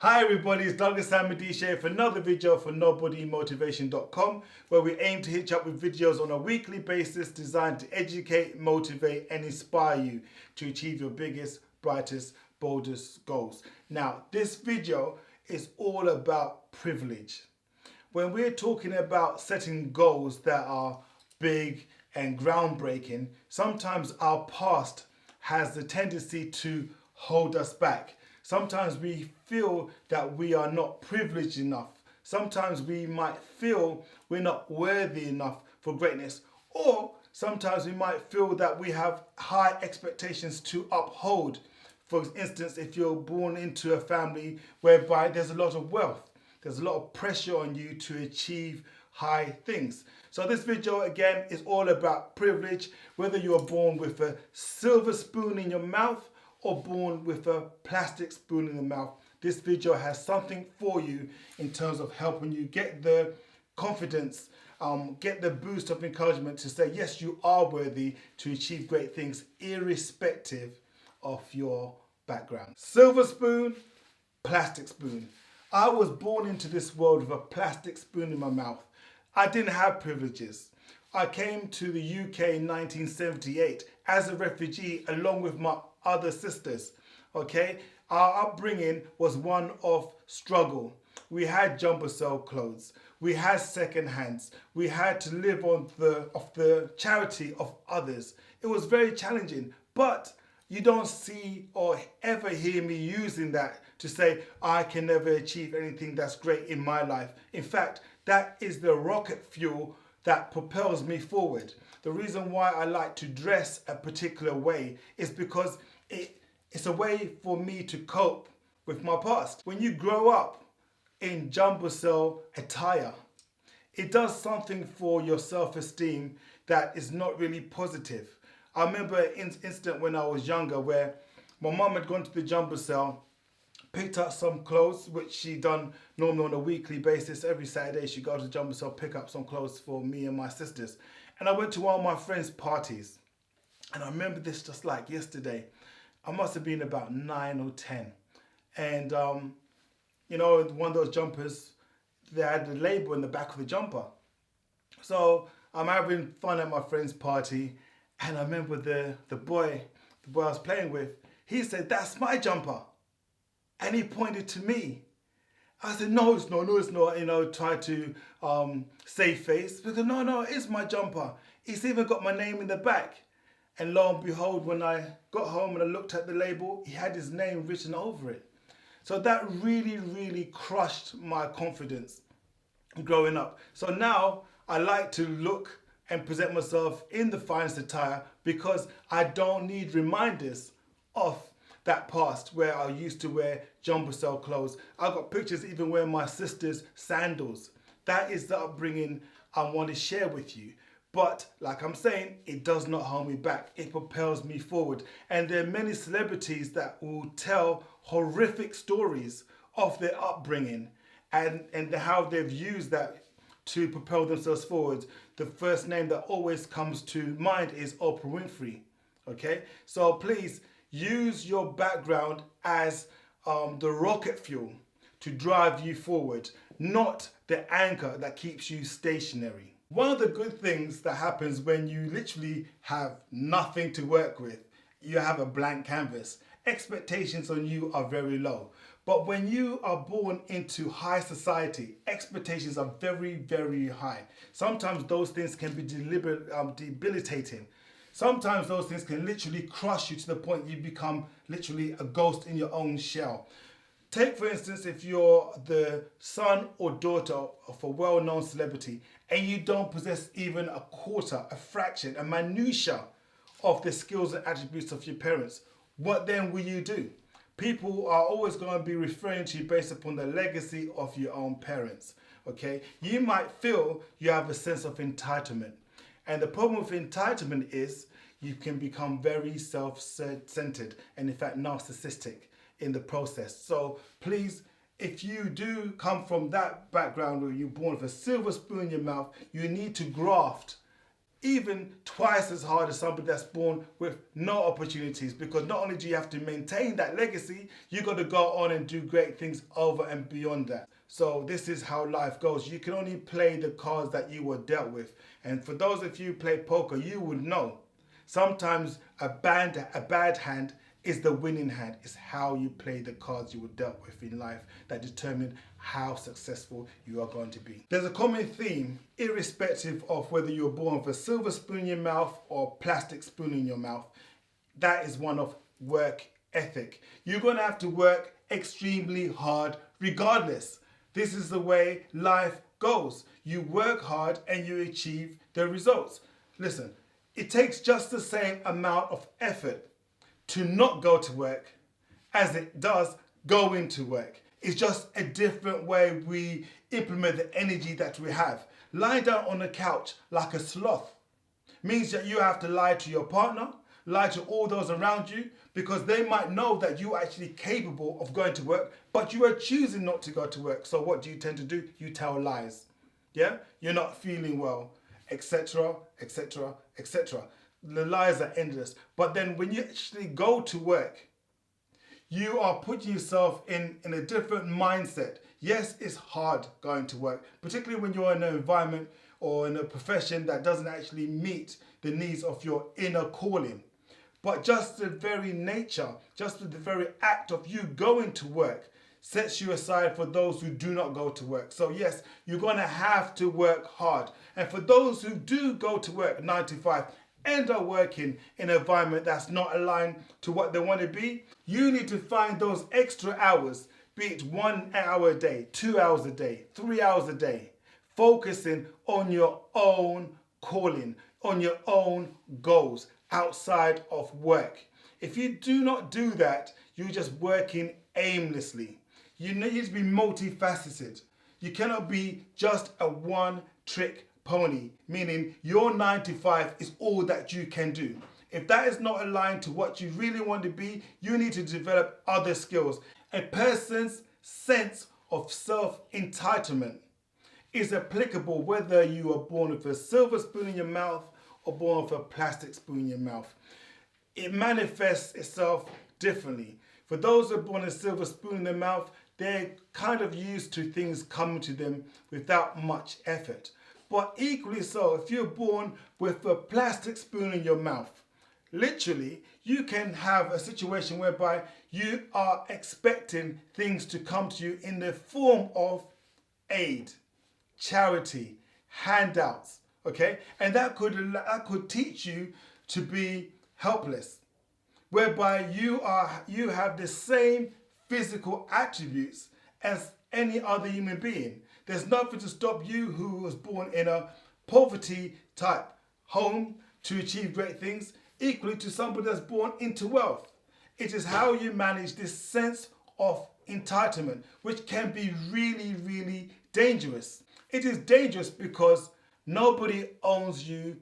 Hi everybody, it's Douglas Amadishe here for another video for NobodyMotivation.com, where we aim to hit you up with videos on a weekly basis designed to educate, motivate and inspire you to achieve your biggest, brightest, boldest goals. Now, this video is all about privilege. When we're talking about setting goals that are big and groundbreaking, sometimes our past has the tendency to hold us back. Sometimes we feel that we are not privileged enough. Sometimes we might feel we're not worthy enough for greatness. Or sometimes we might feel that we have high expectations to uphold. For instance, if you're born into a family whereby there's a lot of wealth, there's a lot of pressure on you to achieve high things. So this video again is all about privilege, whether you're born with a silver spoon in your mouth or born with a plastic spoon in the mouth. This video has something for you in terms of helping you get the confidence, get the boost of encouragement to say, yes, you are worthy to achieve great things irrespective of your background. Silver spoon, plastic spoon. I was born into this world with a plastic spoon in my mouth. I didn't have privileges. I came to the UK in 1978 as a refugee along with my other sisters. Okay, our upbringing was one of struggle. We had jumper cell clothes. We had second hands. We had to live on the charity of others. It was very challenging, but you don't see or ever hear me using that to say I can never achieve anything that's great in my life. In fact, that is the rocket fuel that propels me forward. The reason why I like to dress a particular way is because it's a way for me to cope with my past. When you grow up in jumbo cell attire, it does something for your self-esteem that is not really positive. I remember an incident when I was younger where my mum had gone to the jumbo cell, picked up some clothes, which she done normally on a weekly basis. Every Saturday she'd go to the jumbo cell, pick up some clothes for me and my sisters. And I went to one of my friends' parties. And I remember this just like yesterday. I must have been about 9 or 10. And, you know, one of those jumpers, they had the label in the back of the jumper. So I'm having fun at my friend's party. And I remember the boy I was playing with, he said, "That's my jumper." And he pointed to me. I said, "No, it's not, no, it's not." You know, tried to save face. Because no, it's my jumper. It's even got my name in the back. And lo and behold, when I got home and I looked at the label, he had his name written over it. So that really, really crushed my confidence growing up. So now I like to look and present myself in the finest attire because I don't need reminders of that past where I used to wear jumbo cell clothes. I've got pictures even wearing my sister's sandals. That is the upbringing I want to share with you. But like I'm saying, it does not hold me back. It propels me forward. And there are many celebrities that will tell horrific stories of their upbringing and how they've used that to propel themselves forward. The first name that always comes to mind is Oprah Winfrey. Okay, so please use your background as the rocket fuel to drive you forward, not the anchor that keeps you stationary. One of the good things that happens when you literally have nothing to work with, you have a blank canvas, expectations on you are very low. But when you are born into high society, expectations are very, very high. Sometimes those things can be debilitating. Sometimes those things can literally crush you to the point you become literally a ghost in your own shell. Take, for instance, if you're the son or daughter of a well-known celebrity and you don't possess even a quarter, a fraction, a minutia of the skills and attributes of your parents, what then will you do? People are always going to be referring to you based upon the legacy of your own parents. Okay? You might feel you have a sense of entitlement. And the problem with entitlement is you can become very self-centered and in fact narcissistic in the process. So please, if you do come from that background where you're born with a silver spoon in your mouth, you need to graft even twice as hard as somebody that's born with no opportunities, because not only do you have to maintain that legacy, you got to go on and do great things over and beyond that. So this is how life goes. You can only play the cards that you were dealt with. And for those of you who play poker, you would know sometimes a bad hand is the winning hand. It's how you play the cards you were dealt with in life that determine how successful you are going to be. There's a common theme, irrespective of whether you were born with a silver spoon in your mouth or plastic spoon in your mouth. That is one of work ethic. You're going to have to work extremely hard regardless. This is the way life goes. You work hard and you achieve the results. Listen, it takes just the same amount of effort to not go to work as it does go into work. It's just a different way we implement the energy that we have. Lying down on the couch like a sloth means that you have to lie to your partner, lie to all those around you, because they might know that you're actually capable of going to work, but you are choosing not to go to work. So what do you tend to do? You tell lies. Yeah? You're not feeling well, etc., etc., etc. The lies are endless. But then when you actually go to work, you are putting yourself in a different mindset. Yes, it's hard going to work, particularly when you're in an environment or in a profession that doesn't actually meet the needs of your inner calling. But just the very nature, just the very act of you going to work sets you aside for those who do not go to work. So yes, you're going to have to work hard. And for those who do go to work 9 to 5, end up working in an environment that's not aligned to what they want to be, you need to find those extra hours, be it 1 hour a day, 2 hours a day, 3 hours a day, focusing on your own calling, on your own goals outside of work. If you do not do that, you're just working aimlessly. You need to be multifaceted. You cannot be just a one-trick pony, meaning your 9 to 5 is all that you can do. If that is not aligned to what you really want to be, you need to develop other skills. A person's sense of self-entitlement is applicable whether you are born with a silver spoon in your mouth or born with a plastic spoon in your mouth. It manifests itself differently. For those who are born with a silver spoon in their mouth, they're kind of used to things coming to them without much effort. But equally so, if you're born with a plastic spoon in your mouth, literally, you can have a situation whereby you are expecting things to come to you in the form of aid, charity, handouts, okay? And that could teach you to be helpless, whereby you have the same physical attributes as any other human being. There's nothing to stop you who was born in a poverty type home to achieve great things, equally to somebody that's born into wealth. It is how you manage this sense of entitlement, which can be really, really dangerous. It is dangerous because nobody owes you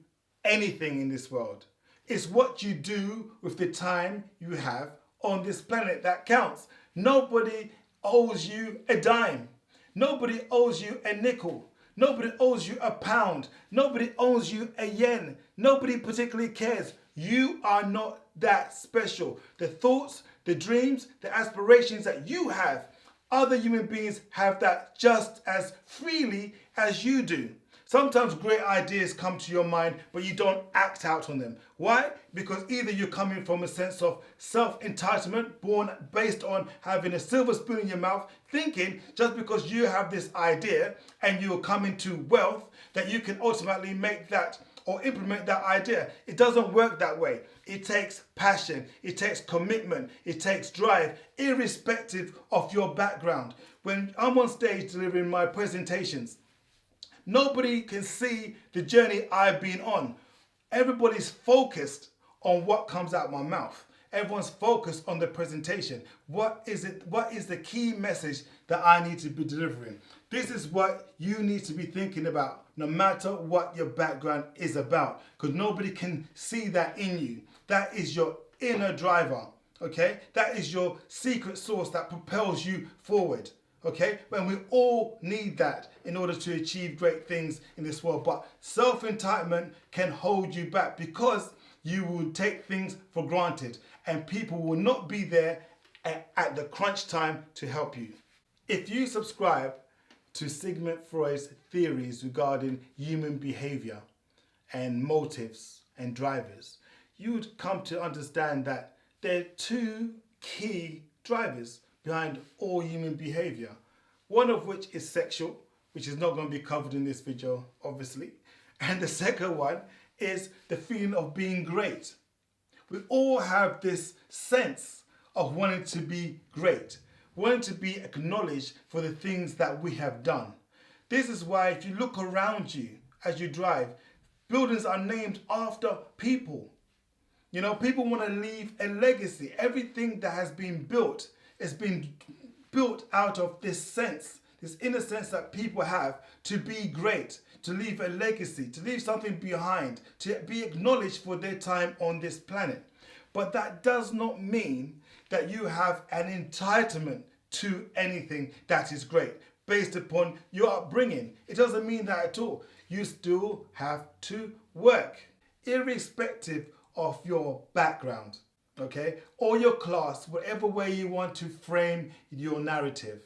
anything in this world. It's what you do with the time you have on this planet that counts. Nobody owes you a dime. Nobody owes you a nickel. Nobody owes you a pound. Nobody owes you a yen. Nobody particularly cares. You are not that special. The thoughts, the dreams, the aspirations that you have, other human beings have that just as freely as you do. Sometimes great ideas come to your mind, but you don't act out on them. Why? Because either you're coming from a sense of self-entitlement, based on having a silver spoon in your mouth, thinking just because you have this idea and you're coming to wealth, that you can ultimately make that or implement that idea. It doesn't work that way. It takes passion, it takes commitment, it takes drive, irrespective of your background. When I'm on stage delivering my presentations, nobody can see the journey I've been on. Everybody's focused on what comes out my mouth. Everyone's focused on the presentation. What is the key message that I need to be delivering? This is what you need to be thinking about, no matter what your background is about, because nobody can see that in you. That is your inner driver, okay? That is your secret sauce that propels you forward. Okay, and we all need that in order to achieve great things in this world. But self-entitlement can hold you back because you will take things for granted and people will not be there at the crunch time to help you. If you subscribe to Sigmund Freud's theories regarding human behavior and motives and drivers, you would come to understand that there are two key drivers behind all human behavior. One of which is sexual, which is not going to be covered in this video, obviously. And the second one is the feeling of being great. We all have this sense of wanting to be great, wanting to be acknowledged for the things that we have done. This is why if you look around you as you drive, buildings are named after people. You know, people want to leave a legacy. Everything that has been built has been built out of this sense, this inner sense that people have to be great, to leave a legacy, to leave something behind, to be acknowledged for their time on this planet. But that does not mean that you have an entitlement to anything that is great based upon your upbringing. It doesn't mean that at all. You still have to work, irrespective of your background, okay, or your class, whatever way you want to frame your narrative.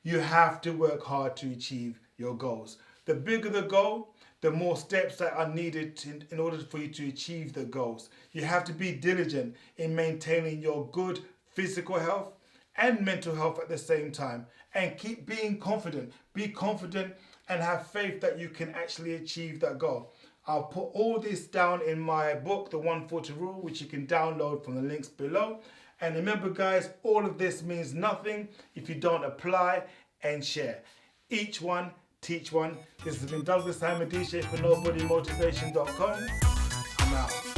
You have to work hard to achieve your goals. The bigger the goal, the more steps that are needed in order for you to achieve the goals. You have to be diligent in maintaining your good physical health and mental health at the same time, and keep being confident. Be confident and have faith that you can actually achieve that goal. I'll put all this down in my book, The 140 Rule, which you can download from the links below. And remember guys, all of this means nothing if you don't apply and share. Each one, teach one. This has been Douglas Hamadisha for NobodyMotivation.com. I'm out.